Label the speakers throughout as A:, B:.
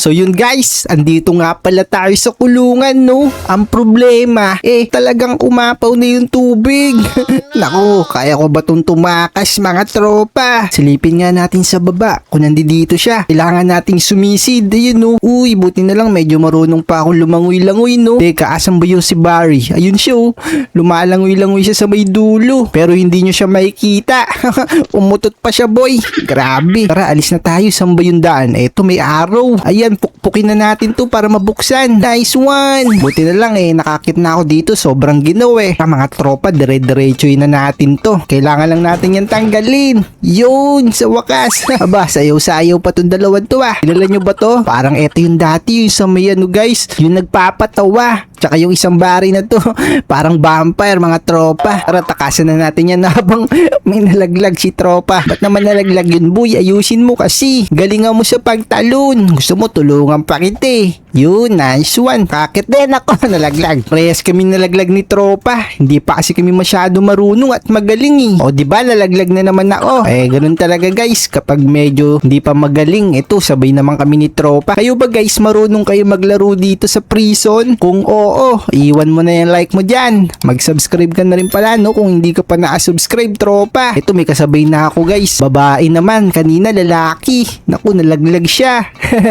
A: So yun guys, andito nga pala tayo sa kulungan no. Ang problema, talagang umapaw na yung tubig. Naku, kaya ko ba itong tumakas mga tropa? Silipin nga natin sa baba kung nandito siya. Kailangan nating sumisid. Ayun no. Uy, buti na lang medyo marunong pa akong lumangoy-langoy no. Teka, asan ba yung si Barry? Ayun siya oh. Lumalangoy-langoy siya sa may dulo. Pero hindi nyo siya makikita. Umutot pa siya boy. Grabe. Tara, alis na tayo. Saan ba yung daan? Eto, may araw. Ayan, pukpukin na natin to para mabuksan. Nice one. Buti na lang nakakit na ako dito. Sobrang ginaw mga tropa, dire-diretso na natin to. Kailangan lang natin yan tanggalin. Yun, sa wakas. Aba, sayaw-sayaw pa tong dalawan to Kilala nyo ba to? Parang eto yung dati, yung sa may guys, yung nagpapatawa. Tsaka yung isang bari na to, parang vampire mga tropa. Tara, takasan na natin yan habang may nalaglag si tropa. Ba't naman nalaglag yun boy? Ayusin mo kasi. Galingan mo sa pagtalon. Gusto mo tulungan pa kita Yun, nice one. Kakit din ako, nalaglag. Press kami nalaglag ni tropa. Hindi pa kasi kami masyado marunong at magaling O diba, nalaglag na naman ako. Ganun talaga guys. Kapag medyo hindi pa magaling, ito, sabay naman kami ni tropa. Kayo ba guys, marunong kayo maglaro dito sa prison? Kung oo, iwan mo na yung like mo dyan. Mag-subscribe ka na rin pala no, kung hindi ka pa na-subscribe tropa. Ito, may kasabay na ako guys. Babae naman, kanina lalaki. Naku, nalaglag siya.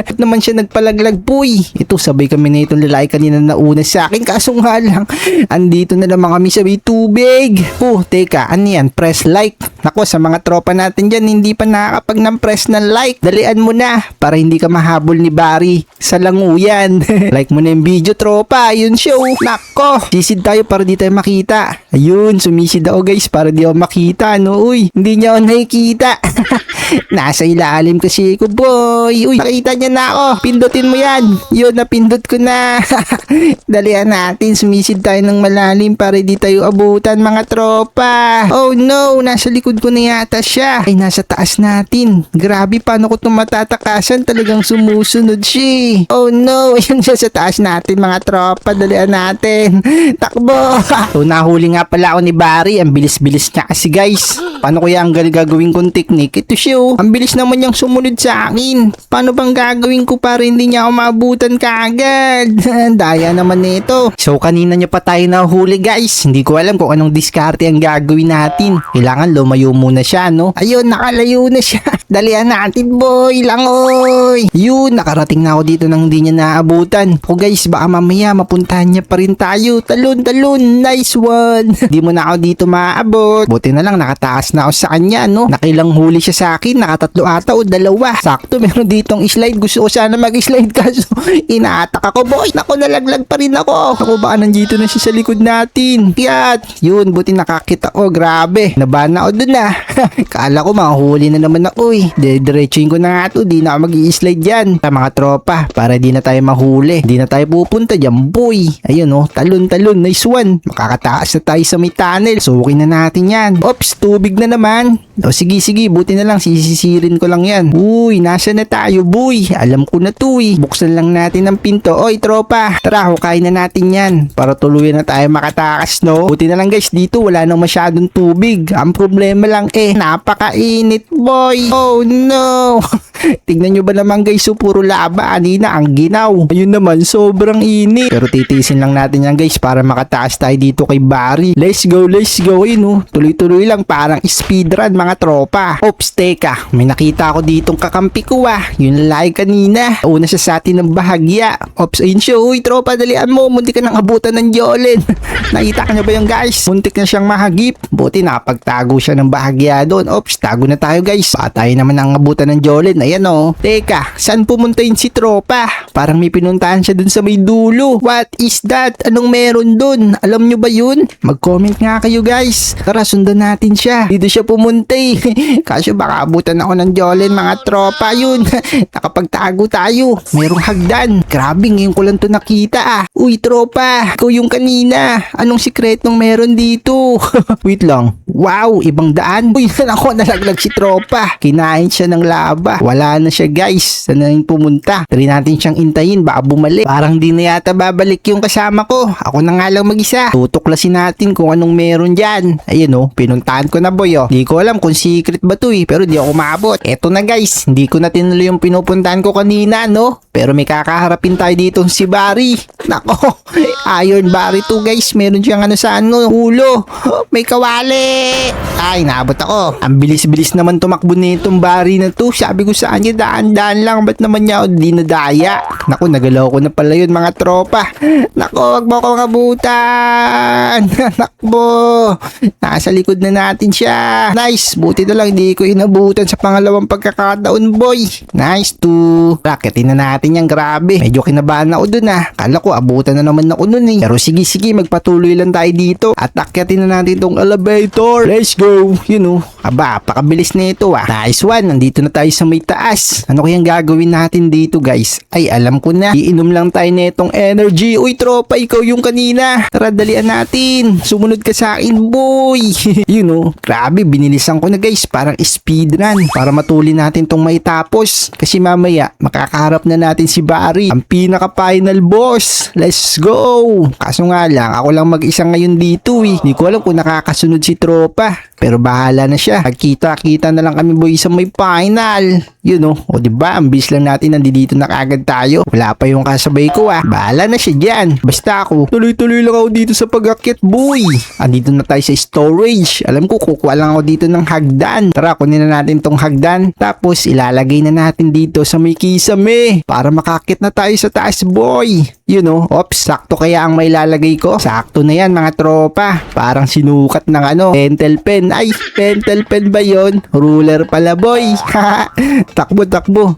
A: At naman siya nagpalaglag puy. Ito, sabay kami na itong lalaki kanina nauna sa akin. Kaso nga lang, andito na naman kami sa may tubig. Teka, ano yan? Press like. Naku, sa mga tropa natin dyan, hindi pa nakakapag ng press ng like. Dalian mo na para hindi ka mahabol ni Barry sa languyan. Like mo na yung video tropa. Ayun siya Nako, sisid tayo para di tayo makita. Ayun, sumisid ako guys para di ako makita no. Uy, hindi niya ako nakikita. Nasa ilalim kasi ko boy. Uy, nakita niya na ako. Pindutin mo yan. Yun, napindot ko na. Dalian natin, sumisid tayo ng malalim para di tayo abutan mga tropa. Oh no, nasa likod ko na yata siya. Ay, nasa taas natin. Grabe, paano ko itong matatakasan? Talagang sumusunod siya. Oh no, ayun siya sa taas natin mga tropa. Dalian natin. Takbo. So, nahuli nga pala ako ni Barry. Ang bilis-bilis niya kasi guys. Paano kaya ang gagawin kong technique? Ito siya Ang bilis naman niyang sumunod sa akin. Paano bang gagawin ko para hindi niya ako maabutan kaagad? Daya naman nito. So, kanina niya pa tayo nahuli guys. Hindi ko alam kung anong diskarte ang gagawin natin. Kailangan lumayo muna siya no. Ayun, nakalayo na siya. Dalian natin boy. Langoy. Yun, nakarating na ako dito nang hindi niya naabutan. Guys, baka mamaya mapuntahan niya pa rin tayo. Talon. Nice one. Di mo na ako dito maaabot. Buti na lang nakataas na ako sa kanya no. Nakilang huli siya sa akin. Nakatatlo ata o dalawa. Sakto, meron ditong slide. Gusto ko sana mag-slide kaso inaatak ako boy. Naku, nalaglag pa rin ako. Ako, baka nandito na siya sa likod natin. Kiyat. Yun, buti nakakita ko. Grabe. Nabana ako dun Kala ko mahuli na naman ako Diretsuin ko na nga to. Di na ako mag-i-slide dyan. Mga tropa, para di na tayo mahuli. Di na tayo pupunta dyan boy. Ayun talon. Nice one. Makakataas na tayo sa may tunnel. Sukin na natin yan. Oops, tubig na naman. Sige. Buti na lang. Sisisirin ko lang yan. Uy, nasa na tayo boy. Alam ko na to Buksan lang natin ang pinto. Oy, tropa. Tara, hukayin na natin yan. Para tuluyan na tayo makatakas no. Buti na lang guys, dito wala nang masyadong tubig. Ang problema lang napakainit boy. Oh no. Tignan nyo ba naman guys, puro laba. Kanina ang ginaw. Ayun naman, sobrang init. Pero titisin lang natin yan guys para makataas tayo dito kay Barry. Let's go. Tuloy-tuloy lang, parang speedrun mga tropa. Oops, teka. May nakita ako ditong kakampi ko Yung lalaki kanina. Una siya sa atin ng bahagya. Oops, ayun siya. Uy, tropa, dalian mo. Muntik ka nang abutan ng Jolin. Nakita ka nyo ba yung guys? Muntik na siyang mahagip. Buti nakapagtago siya ng bahagya doon. Oops, tago na tayo guys. Baka tayo naman ang abutan ng Jolin. Ayan Teka, saan pumunta yun si tropa? Parang may pinuntahan siya dun sa may dulo. What is that? Anong meron dun? Alam nyo ba yun? Mag-comment nga kayo guys. Tara, sundan natin siya. Dito siya pumunta Kaso baka abutan ako ng Jolin mga tropa. Yun, nakapagtago tayo. Merong hagdan. Grabe, ngayon ko lang to nakita Uy tropa, ikaw yung kanina. Anong sikretong meron dito? Wait lang. Wow, ibang daan. Uy, ako, nalaglag si tropa. Kinain siya ng laba. Wala na siya guys. Saan na yung pumunta? Try natin siyang hintayin, baka bumalik. Parang di na yata babalik yung kasama ko. Ako na nga lang mag-isa. Tutuklasin natin kung anong meron dyan. Ayun oh, pinuntahan ko na boy oh. Di ko alam kung secret ba to pero di ako maabot. Eto na guys, hindi ko na tinuloy yung pinupuntahan ko kanina no. Pero may kakaharapin tayo dito si Barry. Nako, Iron Barry 2 guys. Meron siyang ulo. May kawali. Ay, naabot ako. Ang bilis-bilis naman tumakbo nitong Barry na to. Sabi ko sa kanya, daan-daan lang. Ba't naman niya ako dinadaya? Nako, nagalaw ko na pala yun mga tropa. Nako, wag mo akong abutan. Nakbo. Nasa likod na natin siya. Nice. Buti na lang hindi ko inabutan sa pangalawang pagkakataon boy. Nice to. Raketin na natin yan. Grabe. Medyo kinabahan ako dun Kala ko abutan na naman ako nun Pero sige, magpatuloy lang tayo dito. At akyatin na natin tong elevator. Let's go. Aba, pakabilis na ito Nice one. Nandito na tayo sa may taas. Ano kayang gagawin natin dito guys? Ay, alam ko na. Iinom lang tayo netong energy. Uy, tropa, ikaw yung kanina. Tara, dalian natin. Sumunod ka sa akin, boy. Grabe, binilisan ko na guys. Parang speedrun. Para matuli natin tong maitapos. Kasi mamaya, makakaharap na natin si Barry. Ang pinaka-final boss. Let's go. Kaso nga lang, ako lang mag-isa ngayon dito Hindi ko alam kung nakakasunod si tropa. Pero bahala na siya. Kita-kita na lang kami boy sa may final. O diba, ang bilis lang natin nandito na kaagad tayo. Wala pa yung kasabay ko Bahala na siya dyan. Basta ako, tuloy-tuloy lang ako dito sa pag-akyat boy. Andito na tayo sa storage. Alam ko, kukuha lang ako dito ng hagdan. Tara, kunin na natin tong hagdan. Tapos ilalagay na natin dito sa may kisame. Para makakit na tayo sa taas boy. Ops, sakto kaya ang may lalagay ko. Sakto na yan mga tropa. Parang sinukat ng pentel pen. Ay, pentel pen ba yon? Ruler pala boy. Takbo.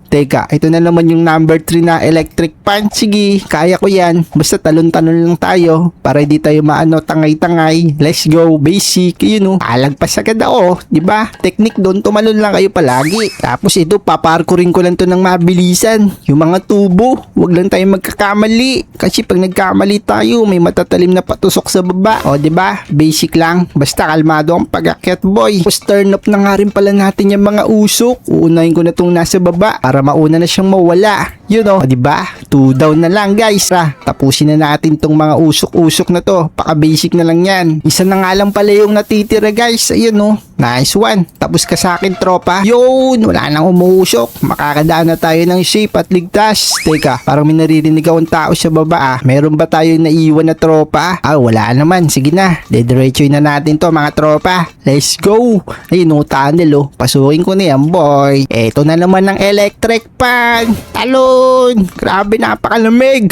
A: Teka, ito na naman yung number 3 na electric pan. Sige, kaya ko yan. Basta talon-talon lang tayo. Para hindi tayo tangay-tangay. Let's go, basic. Alagpas agad ako. Diba? Technique doon, tumalon lang kayo palagi. Tapos ito, paparkurin ko lang to ng mabilisan. Yung mga tubo, wag lang tayo magkakamali. Kasi pag nagkamali tayo, may matatalim na patusok sa baba. O diba? Basic lang. Basta kalmado ang pag-akyat boy. Tapos turn up na nga rin pala natin yung mga usok. Uunahin ko na itong nasa baba para mauna na siyang mawala. O diba? 2 down na lang guys. Tapusin na natin tong mga usok-usok na to. Paka-basic na lang yan. Isa na nga lang pala yung natitira guys. Ayun nice one. Tapos ka sa akin tropa. Yun, wala nang umuusok. Makakadaan na tayo ng shape at ligtas. Teka, parang may naririnig akong tao sa baba Meron ba tayo naiwan na tropa? Wala naman. Sige na. Dediretsoy na natin to mga tropa. Let's go. Ayun tunnel Pasukin ko na yan boy. Eto na naman ng electric pan. Talon. Grabe, napakalamig.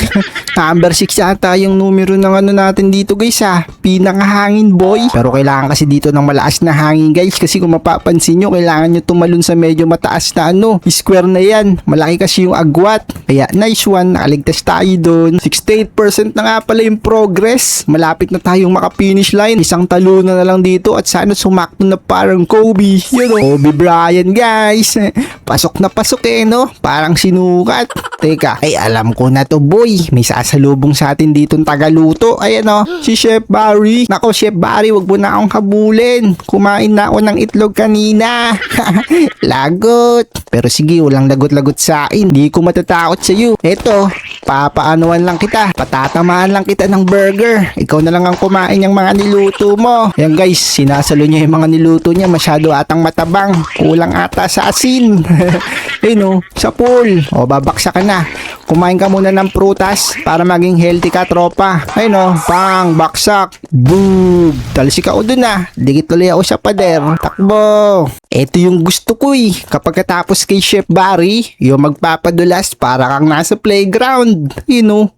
A: Number 6 ata yung numero ng natin dito guys Pinakahangin boy. Pero kailangan kasi dito ng malakas na hangin guys. Kasi kung mapapansin nyo, kailangan nyo tumalon sa medyo mataas na square na yan. Malaki kasi yung agwat. Kaya nice one. Nakaligtas tayo doon. 68% na nga pala yung progress. Malapit na tayong maka-finish line. Isang talunan na lang dito at sana sumakto na parang Kobe. Kobe Bryant guys. Pasok na pasok Parang sinukat. Teka, ay alam ko na to boy. May sasalubong sa atin dito tagaluto. Ayan si Chef Barry. Nako Chef Barry, wag mo na akong habulin. Kumain na ako ng itlog kanina. Lagot. Pero sige, walang lagot-lagot sa akin. Hindi ko matatakot sa iyo. Eto, papaanuan lang kita. Patatamaan lang kita ng burger. Ikaw na lang ang kumain yung mga niluto mo. Yan guys, sinasalo niya yung mga niluto niya. Masyado atang matabang. Kulang ata sa asin. Sa pool. Babaksa ka na. Kumain ka muna ng prutas para maging healthy ka tropa. Pang, baksak. Boom. Talsik ako dun Dikit tuloy ako sa pader. Takbo. Ito yung gusto ko Kapag katapos kay Chef Barry, yung magpapadulas para kang nasa playground.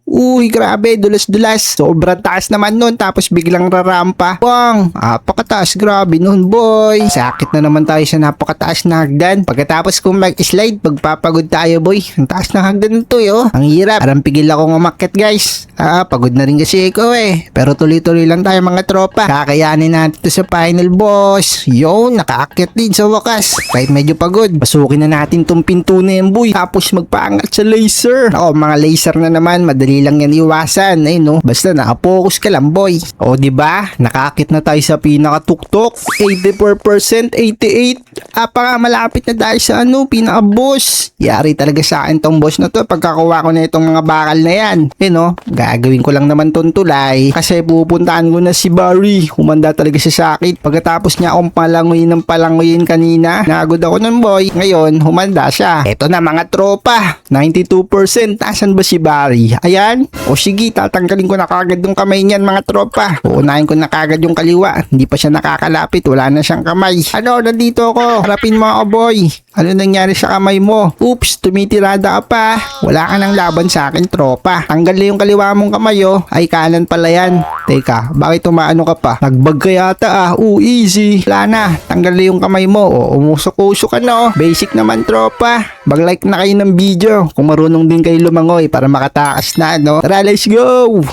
A: Uy, grabe, dulas-dulas. Sobrang taas naman nun, tapos biglang rarampa. Bang, napakataas, grabe nun, boy. Sakit na naman tayo sa napakataas na hagdan. Pagkatapos kung mag-slide, pagpapagod tayo, boy. Ang taas na hagdan nito, Ang hirap. Parang pigil ako umakyat, guys. Pagod na rin kasi ako, Pero tuloy-tuloy lang tayo, mga tropa. Kakayanin natin to sa final boss. Yun, nakaakyat din sa wakas. Kahit medyo pagod. Pasukin na natin tong pinto na yan, boy. Tapos magpaangat sa laser. Mga laser na naman, madali lang yan iwasan. Basta nakapokus ka lang, boy. Diba? Nakakit na tayo sa pinakatuktok. 84%, 88. Malapit na tayo sa pinaka-boss. Yari talaga sa akin tong boss na to pagkakuha ko na itong mga bakal na yan. Gagawin ko lang naman tong tulay kasi pupuntaan ko na si Barry. Humanda talaga siya sa akin. Pagkatapos niya akong palanguyin kanina, nagod ako ng boy. Ngayon, humanda siya. Eto na mga tropa, 92%. Nasaan ba si Barry? Ayan. O sige, tatanggalin ko na kagad yung kamay niyan mga tropa. Uunahin ko na kagad yung kaliwa. Hindi pa siya nakakalapit. Wala na siyang kamay. Nandito ako. Harapin mo ako boy. Ano nangyari sa kamay mo? Oops, tumitirada ka pa. Wala ka nang laban sa akin, tropa. Tanggal na yung kaliwa mong kamay, Ay, kanan pala yan. Teka, bakit umaano ka pa? Nagbag ka yata, easy. Wala na. Tanggal na yung kamay mo. Umusok-usok ka na, Basic naman, tropa. Mag-like na kayo ng video kung marunong din kayo lumangoy para makatakas na, Tara, let's go!